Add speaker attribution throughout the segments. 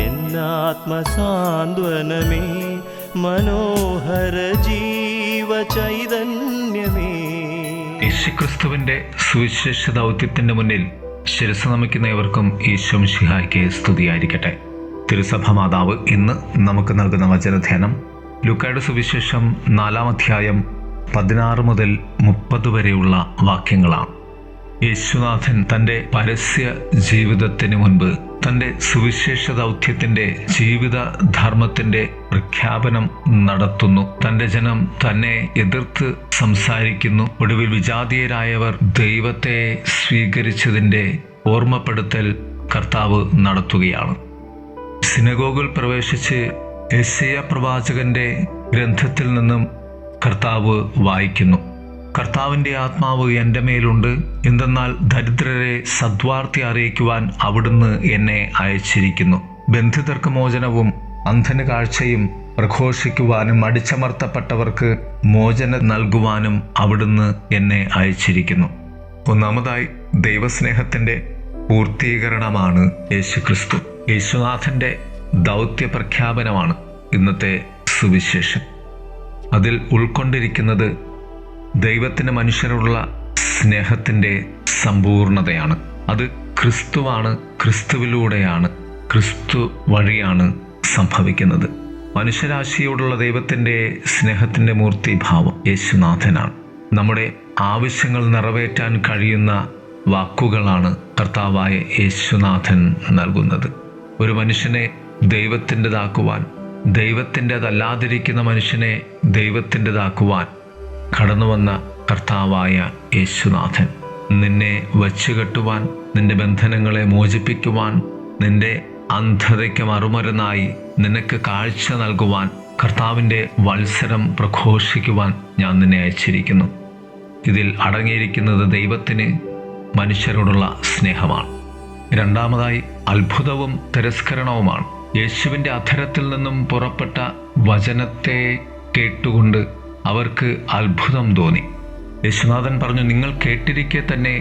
Speaker 1: എന്നാത്മസാന്ത്വനമേ, മനോഹര ജീവചൈതന്യമേ.
Speaker 2: യേശുക്രിസ്തുവിന്റെ സുവിശേഷ ദൗത്യത്തിന്റെ മുന്നിൽ ശിരസ് നമിക്കുന്ന ഏവർക്കും ഈശോ മിശിഹായ്ക്ക് സ്തുതിയായിരിക്കട്ടെ. തിരുസഭ മാതാവ് ഇന്ന് നമുക്ക് നൽകുന്ന വചനധ്യാനം ലൂക്കായുടെ സുവിശേഷം 4-ാം അധ്യായം 16 മുതൽ 30 വരെയുള്ള വാക്യങ്ങളാണ്. യേശുനാഥൻ തൻ്റെ പരസ്യ ജീവിതത്തിന് മുൻപ് തൻ്റെ സുവിശേഷ ദൗത്യത്തിൻ്റെ ജീവിത ധർമ്മത്തിൻ്റെ പ്രഖ്യാപനം നടത്തുന്നു. തൻ്റെ ജനം തന്നെ എതിർത്ത് സംസാരിക്കുന്നു. ഒടുവിൽ വിജാതീയരായവർ ദൈവത്തെ സ്വീകരിച്ചതിൻ്റെ ഓർമ്മപ്പെടുത്തൽ കർത്താവ് നടത്തുകയാണ്. സിനഗോഗിൽ പ്രവേശിച്ച് യെശയ്യാ പ്രവാചകന്റെ ഗ്രന്ഥത്തിൽ നിന്നും കർത്താവ് വായിക്കുന്നു. കർത്താവിൻ്റെ ആത്മാവ് എൻ്റെ മേലുണ്ട്, എന്തെന്നാൽ ദരിദ്രരെ സദ്വാർത്ത അറിയിക്കുവാൻ അവിടുന്ന് എന്നെ അയച്ചിരിക്കുന്നു. ബന്ധിതർക്ക് മോചനവും അന്ധന് കാഴ്ചയും പ്രഘോഷിക്കുവാനും അടിച്ചമർത്തപ്പെട്ടവർക്ക് മോചനം നൽകുവാനും അവിടുന്ന് എന്നെ അയച്ചിരിക്കുന്നു. ഒന്നാമതായി ദൈവസ്നേഹത്തിൻ്റെ പൂർത്തീകരണമാണ് യേശുക്രിസ്തു. യേശുനാഥൻ്റെ ദൗത്യ പ്രഖ്യാപനമാണ് ഇന്നത്തെ സുവിശേഷം. അതിൽ ഉൾക്കൊണ്ടിരിക്കുന്നത് ദൈവത്തിന് മനുഷ്യരോടുള്ള സ്നേഹത്തിൻ്റെ സമ്പൂർണതയാണ്. അത് ക്രിസ്തുവാണ്, ക്രിസ്തുവിലൂടെയാണ്, ക്രിസ്തു വഴിയാണ് സംഭവിക്കുന്നത്. മനുഷ്യരാശിയോടുള്ള ദൈവത്തിൻ്റെ സ്നേഹത്തിൻ്റെ മൂർത്തിഭാവം യേശുനാഥനാണ്. നമ്മുടെ ആവശ്യങ്ങൾ നിറവേറ്റാൻ കഴിയുന്ന വാക്കുകളാണ് കർത്താവായ യേശുനാഥൻ നൽകുന്നത്. ഒരു മനുഷ്യനെ ദൈവത്തിൻ്റെതാക്കുവാൻ, ദൈവത്തിൻ്റെതല്ലാതിരിക്കുന്ന മനുഷ്യനെ ദൈവത്തിൻ്റെതാക്കുവാൻ കടന്നു വന്ന കർത്താവായ യേശുനാഥൻ, നിന്നെ വച്ചുകെട്ടുവാൻ, നിന്റെ ബന്ധനങ്ങളെ മോചിപ്പിക്കുവാൻ, നിന്റെ അന്ധതയ്ക്ക് മറുമരുന്നായി നിനക്ക് കാഴ്ച നൽകുവാൻ, കർത്താവിൻ്റെ വത്സരം പ്രഘോഷിക്കുവാൻ ഞാൻ നിന്നെ അയച്ചിരിക്കുന്നു. ഇതിൽ അടങ്ങിയിരിക്കുന്നത് ദൈവത്തിന് മനുഷ്യരോടുള്ള സ്നേഹമാണ്. രണ്ടാമതായി അത്ഭുതവും തിരസ്കരണവുമാണ്. യേശുവിൻ്റെ അധരത്തിൽ നിന്നും പുറപ്പെട്ട വചനത്തെ കേട്ടുകൊണ്ട് അവർക്ക് അത്ഭുതം തോന്നി. യേശുനാഥൻ പറഞ്ഞു, നിങ്ങൾ കേട്ടിരിക്കെ തന്നെ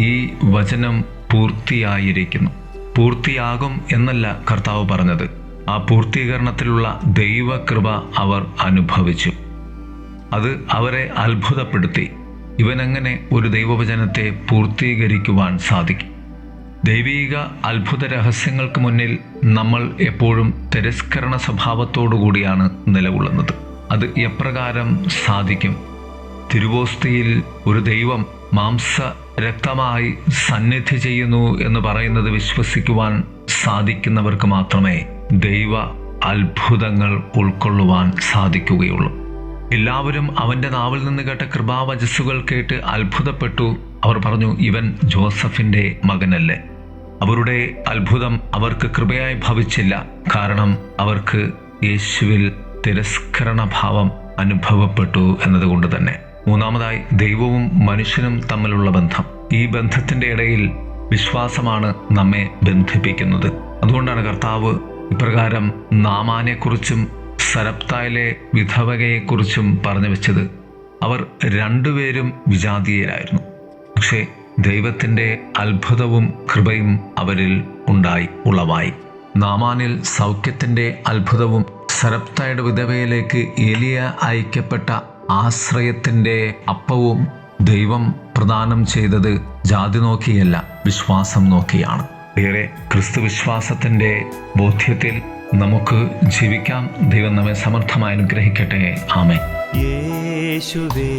Speaker 2: ഈ വചനം പൂർത്തിയായിരിക്കുന്നു. പൂർത്തിയാകും എന്നല്ല കർത്താവ് പറഞ്ഞത്, ആ പൂർത്തീകരണത്തിലുള്ള ദൈവകൃപ അവർ അനുഭവിച്ചു. അത് അവരെ അത്ഭുതപ്പെടുത്തി. ഇവനെങ്ങനെ ഒരു ദൈവവചനത്തെ പൂർത്തീകരിക്കുവാൻ സാധിക്കും? ദൈവീക അത്ഭുത രഹസ്യങ്ങൾക്ക് മുന്നിൽ നമ്മൾ എപ്പോഴും തിരസ്കരണ സ്വഭാവത്തോടുകൂടിയാണ് നിലകൊള്ളുന്നത്. അത് എപ്രകാരം സാധിക്കും? തിരുവോസ്തിയിൽ ഒരു ദൈവം മാംസ രക്തമായി സന്നിധി ചെയ്യുന്നു എന്ന് പറയുന്നത് വിശ്വസിക്കുവാൻ സാധിക്കുന്നവർക്ക് മാത്രമേ ദൈവ അത്ഭുതങ്ങൾ ഉൾക്കൊള്ളുവാൻ സാധിക്കുകയുള്ളൂ. എല്ലാവരും അവൻ്റെ നാവിൽ നിന്ന് കേട്ട കൃപാവചസ്സുകൾ കേട്ട് അത്ഭുതപ്പെട്ടു. അവർ പറഞ്ഞു, ഇവൻ ജോസഫിൻ്റെ മകനല്ലേ? അവരുടെ അത്ഭുതം അവർക്ക് കൃപയായി ഭവിച്ചില്ല. കാരണം അവർക്ക് യേശുവിൽ തിരസ്കരണഭാവം അനുഭവപ്പെട്ടു എന്നതുകൊണ്ട് തന്നെ. മൂന്നാമതായി ദൈവവും മനുഷ്യനും തമ്മിലുള്ള ബന്ധം. ഈ ബന്ധത്തിൻ്റെ ഇടയിൽ വിശ്വാസമാണ് നമ്മെ ബന്ധിപ്പിക്കുന്നത്. അതുകൊണ്ടാണ് കർത്താവ് ഇപ്രകാരം നാമാനെക്കുറിച്ചും സരപ്തായിലെ വിധവകയെക്കുറിച്ചും പറഞ്ഞു വെച്ചത്. അവർ രണ്ടുപേരും വിജാതീയരായിരുന്നു. പക്ഷേ ദൈവത്തിൻ്റെ അത്ഭുതവും കൃപയും അവരിൽ ഉളവായി. നാമാനിൽ സൗഖ്യത്തിൻ്റെ അത്ഭുതവും സരപ്തായുടെ വിധവയിലേക്ക് ഏലിയ അയക്കപ്പെട്ട ആശ്രയത്തിൻ്റെ അപ്പവും ദൈവം പ്രദാനം ചെയ്തത് ജാതി നോക്കിയല്ല, വിശ്വാസം നോക്കിയാണ്. ഏറെ ക്രിസ്തുവിശ്വാസത്തിൻ്റെ ബോധ്യത്തിൽ നമുക്ക് ജീവിക്കാം. ദൈവം നമ്മെ സമർത്ഥമായി അനുഗ്രഹിക്കട്ടെ. ആമേൻ.
Speaker 1: യേശുവേ,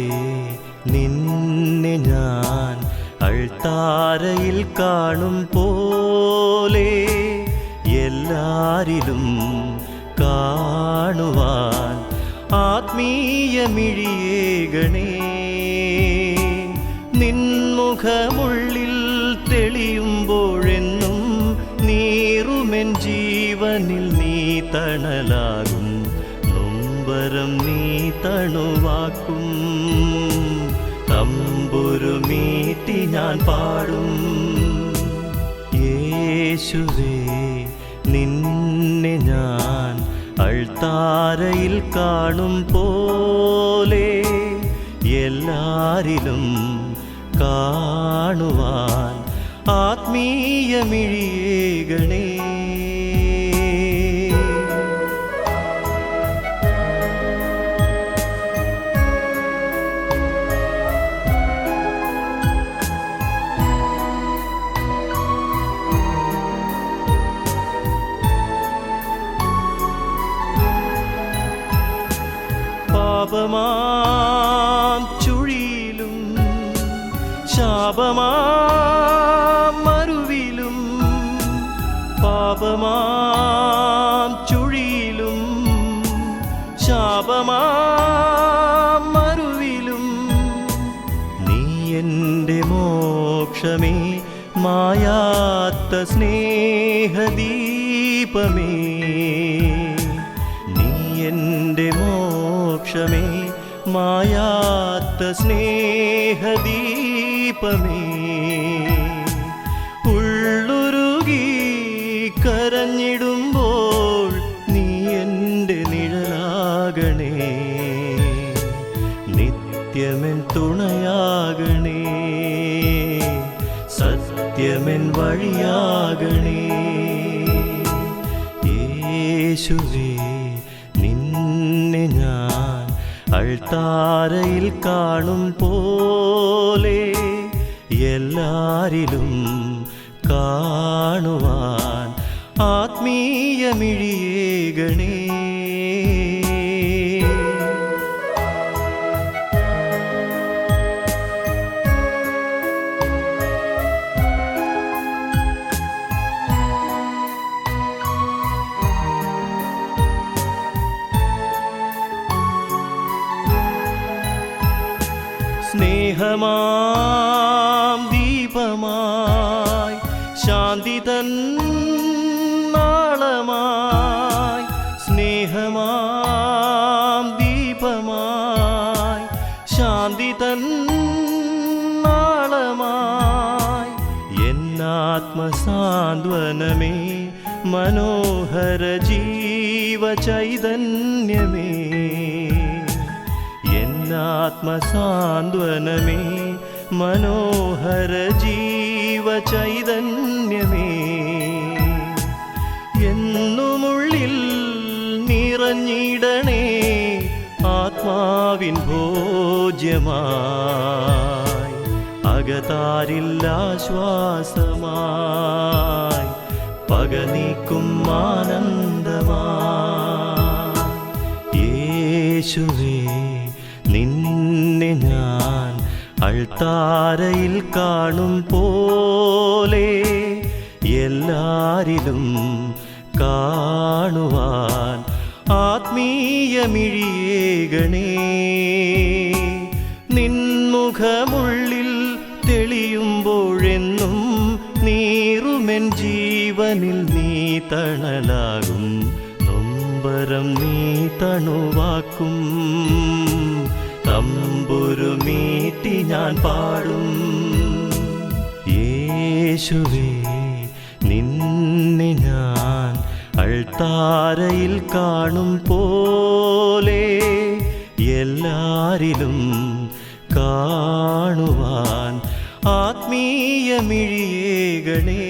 Speaker 1: നിന്നെ ഞാൻ അൾത്താരയിൽ കാണും പോലെ എല്ലാരിലും കാണുവാൻ ആത്മീയമിഴിയേകണേ. നിൻമുഖമുള്ളിൽ തെളിയുമ്പോഴെന്നും നീറുമെൻ ജീവനിൽ നീ തണലാകും. നൊമ്പരം നീ തണുവാക്കും. തമ്പുരുമീട്ടി ഞാൻ പാടും. യേശുവേ, നിന്നെ ഞാൻ അൾത്താരയിൽ കാണും പോലെ എല്ലാരിലും കാണുവാൻ ആത്മീയമിഴിയേകണേ. പാപമാം ചുഴിയിലും ശാപമാം മരുവിലും പാപമാം ചുഴിയിലും ശാപമാം മരുവിലും നീ എൻ്റെ മോക്ഷമേ മായാത്ത സ്നേഹദീപമേ നീ എൻ്റെ മോക്ഷമേ മായാത്ത സ്നേഹദീപമേ ഉള്ളുരുകി കരഞ്ഞിടുമ്പോൾ നീ എൻ്റെ നിഴലാകണേ നിത്യമെൻ തുണയാകണേ സത്യമെൻ വഴിയാകണേ യേശുവേ നിന്നെ ഞാൻ അൾത്താരയിൽ കാണും പോലെ എല്ലാരിലും കാണുവാൻ ആത്മീയമിഴിയേകണേ സ്നേഹമാം ദീപമായി ശാന്തി തൻ നാളമായി സ്നേഹമാം ദീപമായി ശാന്തി തൻ നാളമായി എന്നാത്മസാന്ത്വനമേ മനോഹര ജീവചൈതന്യമേ ആത്മസാന്ത്വനമേ മനോഹര ജീവചൈതന്യമേ എന്നുമുള്ളിൽ നിറഞ്ഞിടണേ ആത്മാവിൻ ഭോജ്യമായി അകതാരില്ലാശ്വാസമായി പക നീക്കും ആനന്ദമായി യേശുവേ നിന്നെ ഞാൻ അൾത്താരയിൽ കാണും പോലെ എല്ലാരിലും കാണുവാൻ ആത്മീയമിഴിയേകണേ നിൻമുഖമുള്ളിൽ തെളിയുമ്പോഴെന്നും നീറുമെൻ ജീവനിൽ നീ തണലാകും നൊമ്പരം നീ തണുവാക്കും തമ്പുരുമീട്ടി ഞാൻ പാടും യേശുവേ നിന്നെ ഞാൻ അൾത്താരയിൽ കാണും പോലെ എല്ലാരിലും കാണുവാൻ ആത്മീയമിഴിയേകണേ